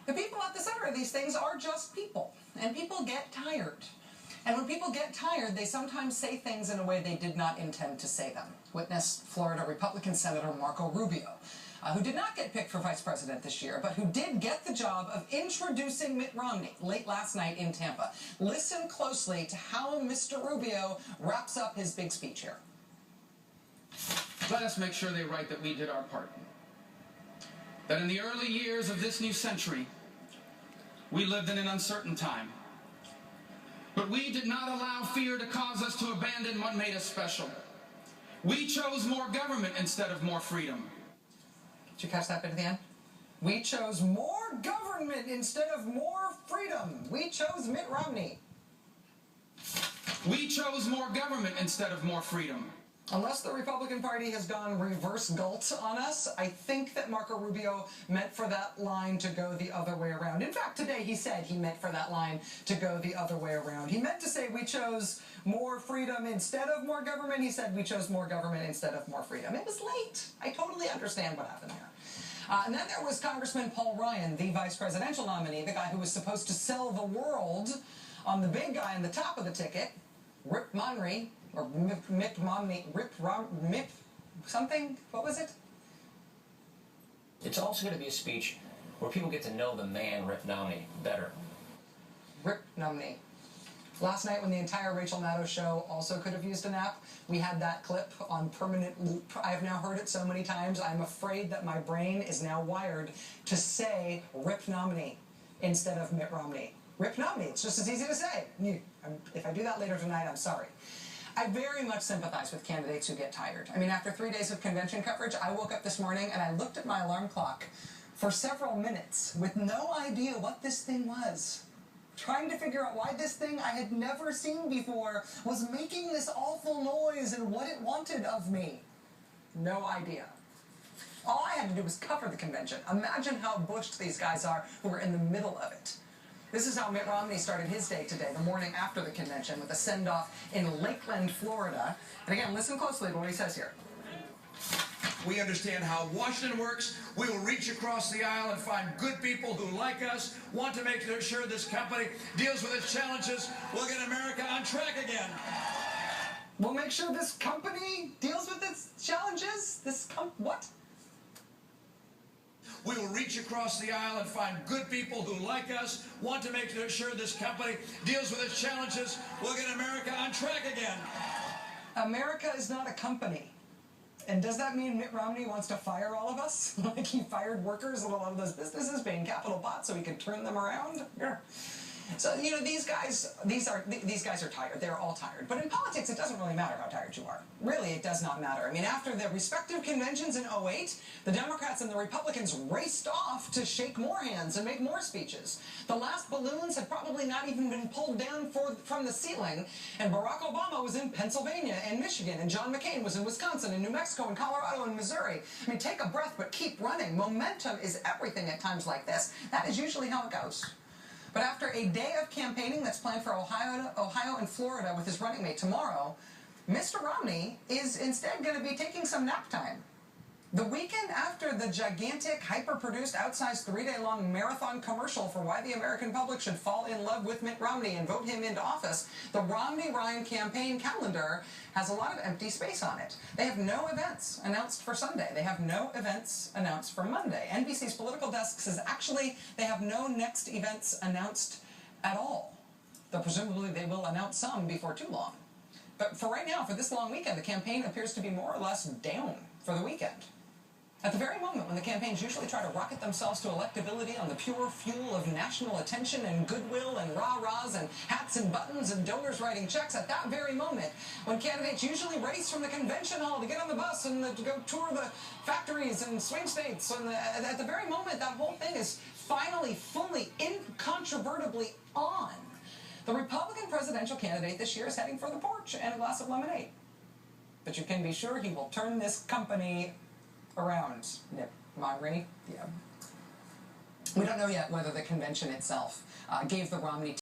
The people at the center of these things are just people, and people get tired. And when people get tired, they sometimes say things in a way they did not intend to say them. Witness Florida Republican Senator Marco Rubio, who did not get picked for vice president this year, but who did get the job of introducing Mitt Romney late last night in Tampa. Listen closely to how Mr. Rubio wraps up his big speech here. Let us make sure they write that we did our part. That in the early years of this new century, we lived in an uncertain time. But we did not allow fear to cause us to abandon what made us special. We chose more government instead of more freedom. Did you catch that bit at the end? We chose more government instead of more freedom. We chose Mitt Romney. We chose more government instead of more freedom. Unless the Republican Party has gone reverse galt on us, I think that Marco Rubio meant for that line to go the other way around. In fact, today he said he meant for that line to go the other way around. He meant to say we chose more freedom instead of more government. He said we chose more government instead of more freedom. It was late. I totally understand what happened there. And then there was Congressman Paul Ryan, the vice presidential nominee, the guy who was supposed to sell the world on the big guy on the top of the ticket, Mitt Romney, or Mitt Romney, Mitt something? What was it? It's also going to be a speech where people get to know the man, Mitt Romney, better. Mitt Romney. Last night, when the entire Rachel Maddow show also could have used a nap, we had that clip on permanent loop. I've now heard it so many times, I'm afraid that my brain is now wired to say Mitt Romney instead of Mitt Romney. Mitt Romney, it's just as easy to say. If I do that later tonight, I'm sorry. I very much sympathize with candidates who get tired. I mean, after 3 days of convention coverage, I woke up this morning and I looked at my alarm clock for several minutes with no idea what this thing was. Trying to figure out why this thing I had never seen before was making this awful noise and what it wanted of me. No idea. All I had to do was cover the convention. Imagine how bushed these guys are who are in the middle of it. This is how Mitt Romney started his day today, the morning after the convention, with a send-off in Lakeland, Florida. And again, listen closely to what he says here. We understand how Washington works. We will reach across the aisle and find good people who, like us, want to make sure this company deals with its challenges. We'll get America on track again. We'll make sure this company deals with its challenges? What? We will reach across the aisle and find good people who, like us, want to make sure this company deals with its challenges. We'll get America on track again. America is not a company. And does that mean Mitt Romney wants to fire all of us? Like he fired workers in a lot of those businesses, paying capital pots so he could turn them around? Yeah. So, you know, these guys are tired. They're all tired. But in politics, it doesn't really matter how tired you are. Really, it does not matter. I mean, after the respective conventions in 2008, the Democrats and the Republicans raced off to shake more hands and make more speeches. The last balloons had probably not even been pulled down from the ceiling, and Barack Obama was in Pennsylvania and Michigan, and John McCain was in Wisconsin and New Mexico and Colorado and Missouri. I mean, take a breath, but keep running. Momentum is everything at times like this. That is usually how it goes. But after a day of campaigning that's planned for Ohio and Florida with his running mate tomorrow, Mr. Romney is instead going to be taking some nap time. The weekend after the gigantic, hyper-produced, outsized 3-day-long marathon commercial for why the American public should fall in love with Mitt Romney and vote him into office, the Romney-Ryan campaign calendar has a lot of empty space on it. They have no events announced for Sunday. They have no events announced for Monday. NBC's political desk says actually they have no next events announced at all. Though presumably they will announce some before too long. But for right now, for this long weekend, the campaign appears to be more or less down for the weekend. At the very moment when the campaigns usually try to rocket themselves to electability on the pure fuel of national attention and goodwill and rah-rahs and hats and buttons and donors writing checks, at that very moment when candidates usually race from the convention hall to get on the bus and to go tour the factories and swing states, and at the very moment that whole thing is finally, fully, incontrovertibly on, the Republican presidential candidate this year is heading for the porch and a glass of lemonade. But you can be sure he will turn this company around. Mitt Romney, yeah. We don't know yet whether the convention itself gave the Romney